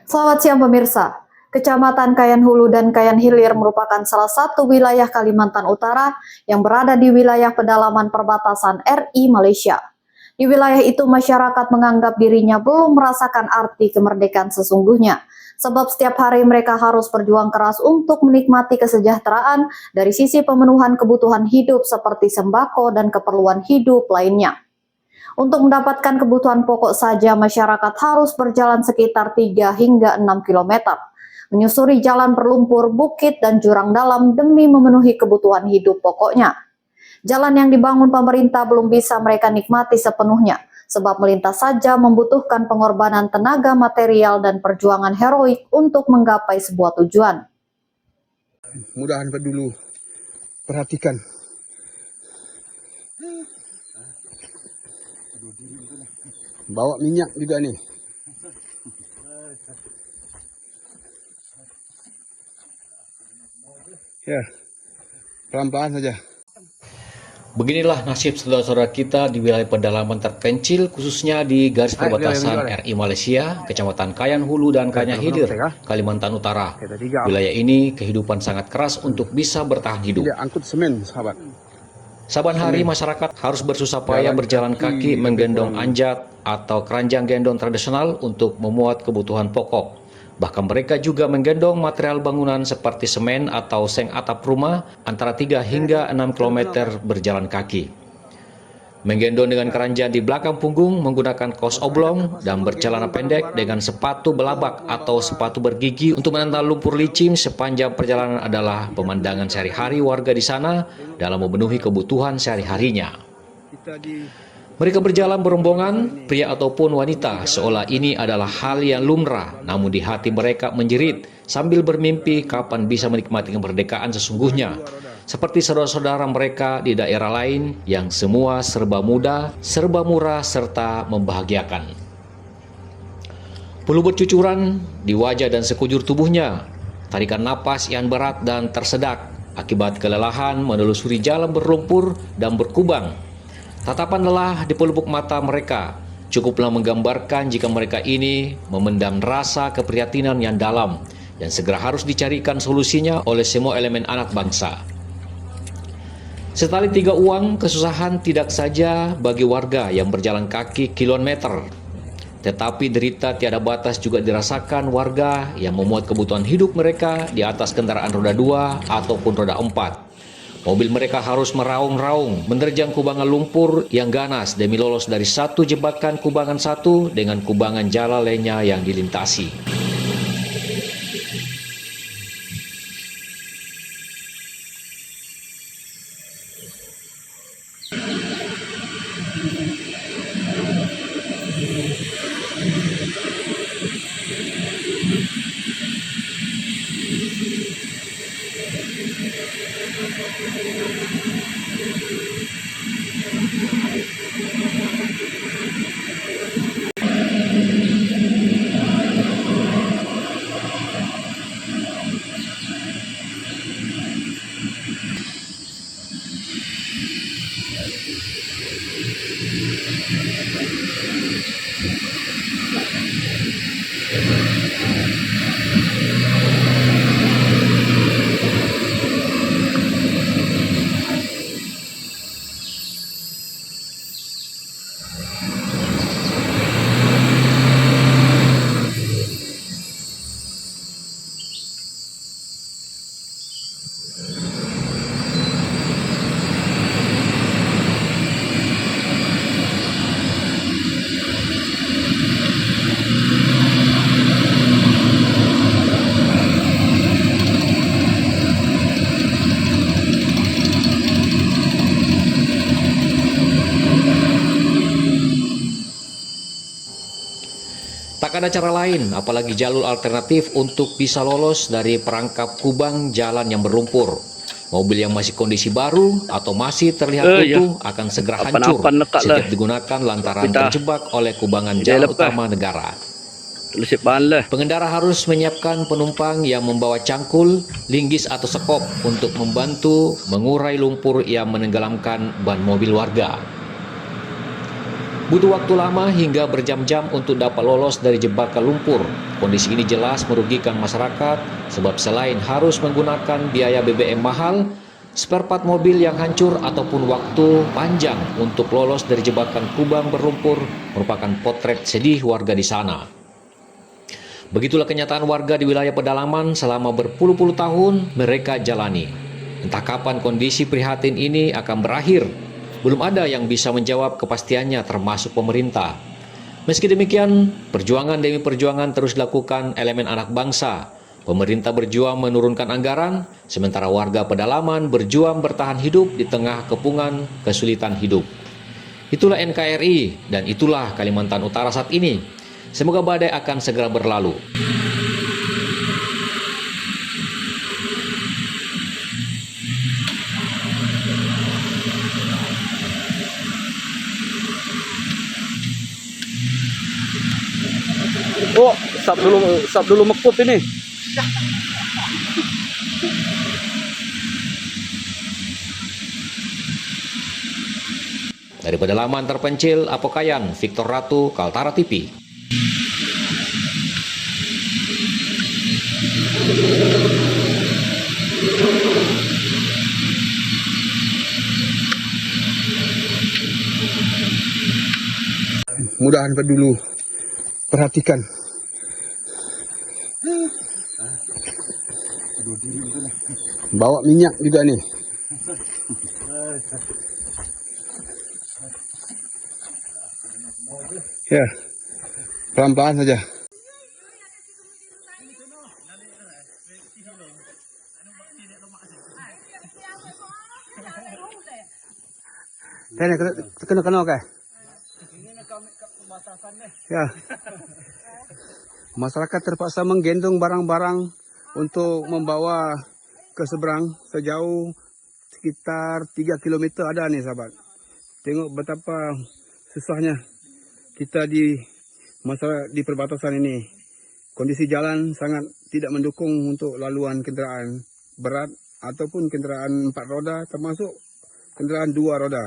Selamat siang pemirsa. Kecamatan Kayan Hulu dan Kayan Hilir merupakan salah satu wilayah Kalimantan Utara yang berada di wilayah pedalaman perbatasan RI Malaysia. Di wilayah itu masyarakat menganggap dirinya belum merasakan arti kemerdekaan sesungguhnya, sebab setiap hari mereka harus berjuang keras untuk menikmati kesejahteraan dari sisi pemenuhan kebutuhan hidup seperti sembako dan keperluan hidup lainnya. Untuk mendapatkan kebutuhan pokok saja masyarakat harus berjalan sekitar 3 hingga 6 km, menyusuri jalan berlumpur, bukit, dan jurang dalam demi memenuhi kebutuhan hidup pokoknya. Jalan yang dibangun pemerintah belum bisa mereka nikmati sepenuhnya, sebab melintas saja membutuhkan pengorbanan tenaga material dan perjuangan heroik untuk menggapai sebuah tujuan. Mudahan dulu perhatikan. Bawa minyak juga nih. Ya, pelan-pelan saja. Beginilah nasib saudara-saudara kita di wilayah pedalaman terpencil, khususnya di garis perbatasan RI Malaysia, Kecamatan Kayan Hulu dan Kayan Hilir, Kalimantan Utara. Wilayah ini kehidupan sangat keras untuk bisa bertahan hidup. Tidak angkut semen, sahabat. Saban hari masyarakat harus bersusah payah berjalan kaki menggendong anjat atau keranjang gendong tradisional untuk memuat kebutuhan pokok. Bahkan mereka juga menggendong material bangunan seperti semen atau seng atap rumah antara 3 hingga 6 km berjalan kaki. Menggendong dengan keranjang di belakang punggung menggunakan kaos oblong dan bercelana pendek dengan sepatu belabak atau sepatu bergigi untuk menantang lumpur licin sepanjang perjalanan adalah pemandangan sehari-hari warga di sana dalam memenuhi kebutuhan sehari-harinya. Mereka berjalan berombongan, pria ataupun wanita, seolah ini adalah hal yang lumrah, namun di hati mereka menjerit sambil bermimpi kapan bisa menikmati kemerdekaan sesungguhnya. Seperti saudara-saudara mereka di daerah lain yang semua serba mudah, serba murah, serta membahagiakan. Bulu bercucuran di wajah dan sekujur tubuhnya, tarikan napas yang berat dan tersedak akibat kelelahan menelusuri jalan berlumpur dan berkubang. Tatapan lelah di pelupuk mata mereka cukuplah menggambarkan jika mereka ini memendam rasa keprihatinan yang dalam yang segera harus dicarikan solusinya oleh semua elemen anak bangsa. Setali 3 uang, kesusahan tidak saja bagi warga yang berjalan kaki kilometer, tetapi derita tiada batas juga dirasakan warga yang memuat kebutuhan hidup mereka di atas kendaraan roda 2 ataupun roda 4. Mobil mereka harus meraung-raung, menerjang kubangan lumpur yang ganas demi lolos dari satu jebakan kubangan satu dengan kubangan jalan lainnya yang dilintasi. Tak ada cara lain, apalagi jalur alternatif untuk bisa lolos dari perangkap kubang jalan yang berlumpur. Mobil yang masih kondisi baru atau masih terlihat utuh akan segera hancur setiap digunakan lantaran terjebak oleh kubangan jalan utama negara. Pengendara harus menyiapkan penumpang yang membawa cangkul, linggis atau sekop untuk membantu mengurai lumpur yang menenggelamkan ban mobil warga. Butuh waktu lama hingga berjam-jam untuk dapat lolos dari jebakan lumpur. Kondisi ini jelas merugikan masyarakat sebab selain harus menggunakan biaya BBM mahal, spare part mobil yang hancur ataupun waktu panjang untuk lolos dari jebakan kubang berlumpur merupakan potret sedih warga di sana. Begitulah kenyataan warga di wilayah pedalaman selama berpuluh-puluh tahun mereka jalani. Entah kapan kondisi prihatin ini akan berakhir. Belum ada yang bisa menjawab kepastiannya termasuk pemerintah. Meski demikian, perjuangan demi perjuangan terus dilakukan elemen anak bangsa. Pemerintah berjuang menurunkan anggaran, sementara warga pedalaman berjuang bertahan hidup di tengah kepungan kesulitan hidup. Itulah NKRI dan itulah Kalimantan Utara saat ini. Semoga badai akan segera berlalu. Oh, sap dulu mekup ini. Dari pedalaman terpencil, Apokayan, Victor Ratu, Kaltara TV. Mudahan dulu perhatikan. Bawa minyak juga nih. Ya, pelan-pelan saja. Kena oke. Ya. Masyarakat terpaksa menggendong barang-barang untuk membawa ke seberang sejauh sekitar 3 km ada nih sahabat. Tengok betapa susahnya kita di perbatasan ini. Kondisi jalan sangat tidak mendukung untuk laluan kendaraan berat ataupun kendaraan 4 roda termasuk kendaraan 2 roda.